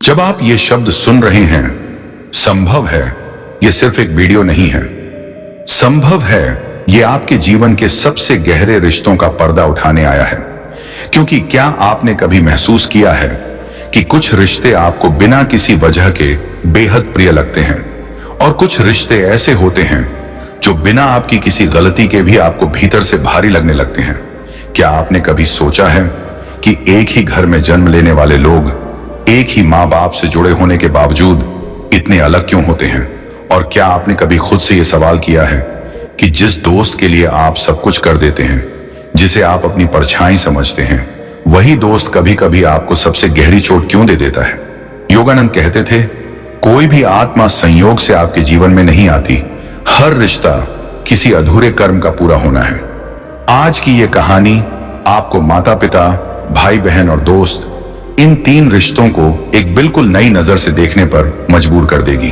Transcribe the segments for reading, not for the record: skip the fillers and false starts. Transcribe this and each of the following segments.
जब आप ये शब्द सुन रहे हैं, संभव है, ये सिर्फ एक वीडियो नहीं है। संभव है ये आपके जीवन के सबसे गहरे रिश्तों का पर्दा उठाने आया है। क्योंकि क्या आपने कभी महसूस किया है कि कुछ रिश्ते आपको बिना किसी वजह के बेहद प्रिय लगते हैं, और कुछ रिश्ते ऐसे होते हैं जो बिना आपकी किसी गलती के भी आपको भीतर से भारी लगने लगते हैं। क्या आपने कभी सोचा है कि एक ही घर में जन्म लेने वाले लोग एक ही माँ बाप से जुड़े होने के बावजूद इतने अलग क्यों होते हैं? और क्या आपने कभी खुद से यह सवाल किया है कि जिस दोस्त के लिए आप सब कुछ कर देते हैं, जिसे आप अपनी परछाई समझते हैं, वही दोस्त कभी कभी आपको सबसे गहरी चोट क्यों दे देता है? योगानंद कहते थे, कोई भी आत्मा संयोग से आपके जीवन में नहीं आती। हर रिश्ता किसी अधूरे कर्म का पूरा होना है। आज की यह कहानी आपको माता पिता, भाई बहन और दोस्त, इन तीन रिश्तों को एक बिल्कुल नई नजर से देखने पर मजबूर कर देगी।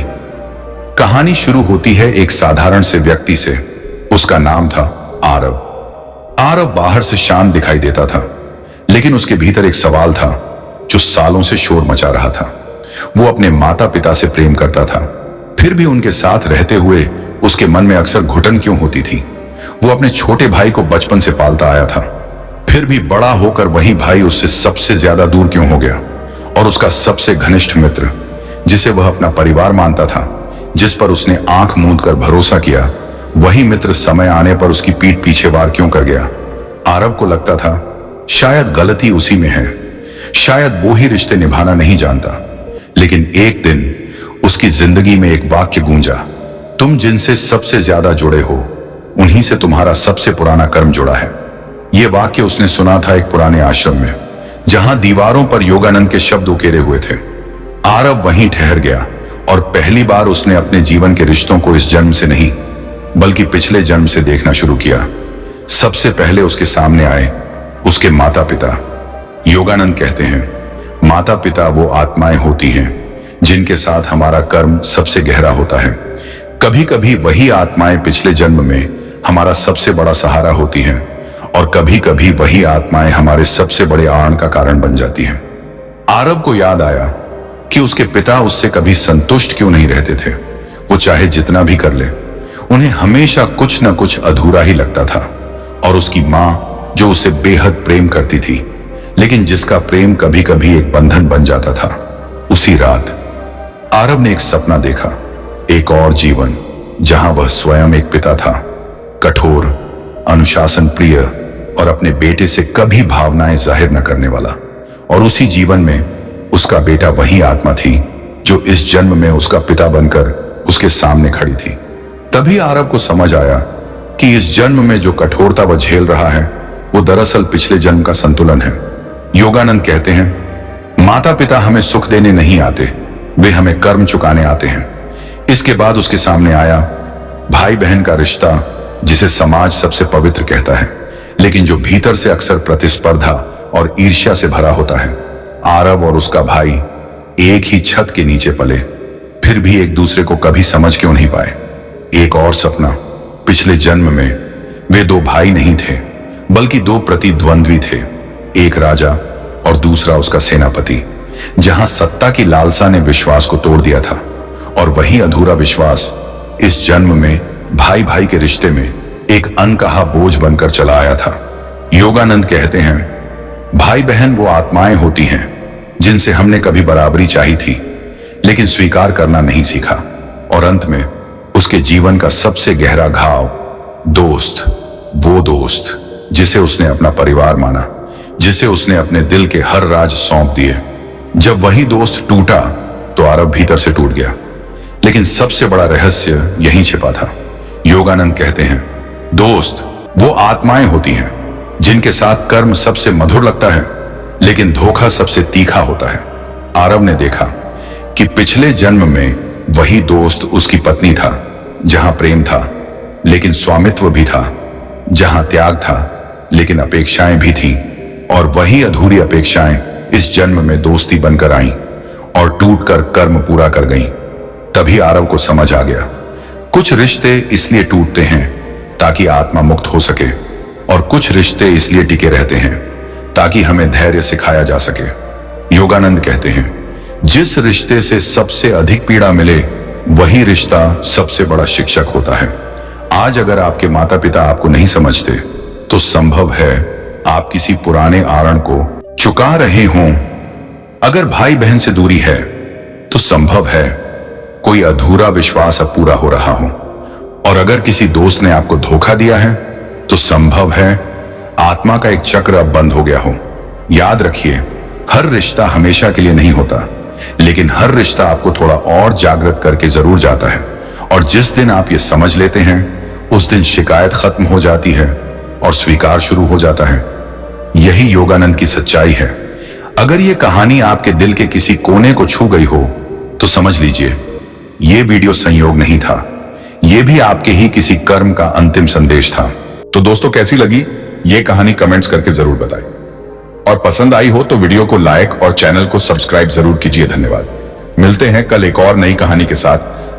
कहानी शुरू होती है एक साधारण से व्यक्ति से। उसका नाम था आरव। आरव बाहर से शांत दिखाई देता था, लेकिन उसके भीतर एक सवाल था जो सालों से शोर मचा रहा था। वो अपने माता पिता से प्रेम करता था, फिर भी उनके साथ रहते हुए उसके मन में अक्सर घुटन क्यों होती थी? वो अपने छोटे भाई को बचपन से पालता आया था, फिर भी बड़ा होकर वही भाई उससे सबसे ज्यादा दूर क्यों हो गया? और उसका सबसे घनिष्ठ मित्र, जिसे वह अपना परिवार मानता था, जिस पर उसने आंख मूंद कर भरोसा किया, वही मित्र समय आने पर उसकी पीठ पीछे वार क्यों कर गया? आरव को लगता था शायद गलती उसी में है, शायद वो ही रिश्ते निभाना नहीं जानता। लेकिन एक दिन उसकी जिंदगी में एक वाक्य गूंजा, तुम जिनसे सबसे ज्यादा जुड़े हो, उन्हीं से तुम्हारा सबसे पुराना कर्म जुड़ा है। यह वाक्य उसने सुना था एक पुराने आश्रम में, जहां दीवारों पर योगानंद के शब्द उकेरे हुए थे। आरव वहीं ठहर गया और पहली बार उसने अपने जीवन के रिश्तों को इस जन्म से नहीं बल्कि पिछले जन्म से देखना शुरू किया। सबसे पहले उसके सामने आए उसके माता पिता। योगानंद कहते हैं, माता पिता वो आत्माएं होती हैं जिनके साथ हमारा कर्म सबसे गहरा होता है। कभी कभी वही आत्माएं पिछले जन्म में हमारा सबसे बड़ा सहारा होती हैं, और कभी कभी वही आत्माएं हमारे सबसे बड़े आण का कारण बन जाती हैं। आरव को याद आया कि उसके पिता उससे कभी संतुष्ट क्यों नहीं रहते थे। वो चाहे जितना भी कर ले, उन्हें हमेशा कुछ न कुछ अधूरा ही लगता था। और उसकी माँ जो उसे बेहद प्रेम करती थी, लेकिन जिसका प्रेम कभी कभी एक बंधन बन जाता था। उसी रात आरव ने एक सपना देखा, एक और जीवन जहां वह स्वयं एक पिता था, कठोर, अनुशासन प्रिय और अपने बेटे से कभी भावनाएं जाहिर न करने वाला। और उसी जीवन में उसका बेटा वही आत्मा थी जो इस जन्म में उसका पिता बनकर उसके सामने खड़ी थी। तभी आरव को समझ आया कि इस जन्म में जो कठोरता वह झेल रहा है, वो दरअसल पिछले जन्म का संतुलन है। योगानंद कहते हैं, माता पिता हमें सुख देने नहीं आते, वे हमें कर्म चुकाने आते हैं। इसके बाद उसके सामने आया भाई बहन का रिश्ता, जिसे समाज सबसे पवित्र कहता है, लेकिन जो भीतर से अक्सर प्रतिस्पर्धा और ईर्ष्या से भरा होता है। आरव और उसका भाई एक ही छत के नीचे पले, फिर भी एक दूसरे को कभी समझ क्यों नहीं पाए? एक और सपना, पिछले जन्म में वे दो भाई नहीं थे, बल्कि दो प्रतिद्वंद्वी थे, एक राजा और दूसरा उसका सेनापति, जहां सत्ता की लालसा ने विश्वास को तोड़ दिया था। और वही अधूरा विश्वास इस जन्म में भाई भाई के रिश्ते में एक अनकहा बोझ बनकर चला आया था। योगानंद कहते हैं, भाई बहन वो आत्माएं होती हैं जिनसे हमने कभी बराबरी चाही थी, लेकिन स्वीकार करना नहीं सीखा। और अंत में उसके जीवन का सबसे गहरा घाव, दोस्त, वो दोस्त जिसे उसने अपना परिवार माना, जिसे उसने अपने दिल के हर राज सौंप दिए। जब वही दोस्त टूटा तो आरव भीतर से टूट गया। लेकिन सबसे बड़ा रहस्य यहीं छिपा था। योगानंद कहते हैं, दोस्त वो आत्माएं होती हैं जिनके साथ कर्म सबसे मधुर लगता है, लेकिन धोखा सबसे तीखा होता है। आरव ने देखा कि पिछले जन्म में वही दोस्त उसकी पत्नी था, जहां प्रेम था लेकिन स्वामित्व भी था, जहां त्याग था लेकिन अपेक्षाएं भी थीं, और वही अधूरी अपेक्षाएं इस जन्म में दोस्ती बनकर आईं और टूटकर कर्म पूरा कर गईं। तभी आरव को समझ आ गया, कुछ रिश्ते इसलिए टूटते हैं ताकि आत्मा मुक्त हो सके, और कुछ रिश्ते इसलिए टिके रहते हैं ताकि हमें धैर्य सिखाया जा सके। योगानंद कहते हैं, जिस रिश्ते से सबसे अधिक पीड़ा मिले वही रिश्ता सबसे बड़ा शिक्षक होता है। आज अगर आपके माता पिता आपको नहीं समझते तो संभव है आप किसी पुराने आरण को चुका रहे हों। अगर भाई बहन से दूरी है तो संभव है कोई अधूरा विश्वास अब पूरा हो रहा हो। और अगर किसी दोस्त ने आपको धोखा दिया है तो संभव है आत्मा का एक चक्र अब बंद हो गया हो। याद रखिए, हर रिश्ता हमेशा के लिए नहीं होता, लेकिन हर रिश्ता आपको थोड़ा और जागृत करके जरूर जाता है। और जिस दिन आप ये समझ लेते हैं उस दिन शिकायत खत्म हो जाती है और स्वीकार शुरू हो जाता है। यही योगानंद की सच्चाई है। अगर ये कहानी आपके दिल के किसी कोने को छू गई हो तो समझ लीजिए ये वीडियो संयोग नहीं था, ये भी आपके ही किसी कर्म का अंतिम संदेश था। तो दोस्तों, कैसी लगी ये कहानी कमेंट्स करके जरूर बताएं। और पसंद आई हो तो वीडियो को लाइक और चैनल को सब्सक्राइब जरूर कीजिए। धन्यवाद। मिलते हैं कल एक और नई कहानी के साथ।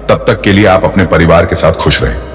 तब तक के लिए आप अपने परिवार के साथ खुश रहें।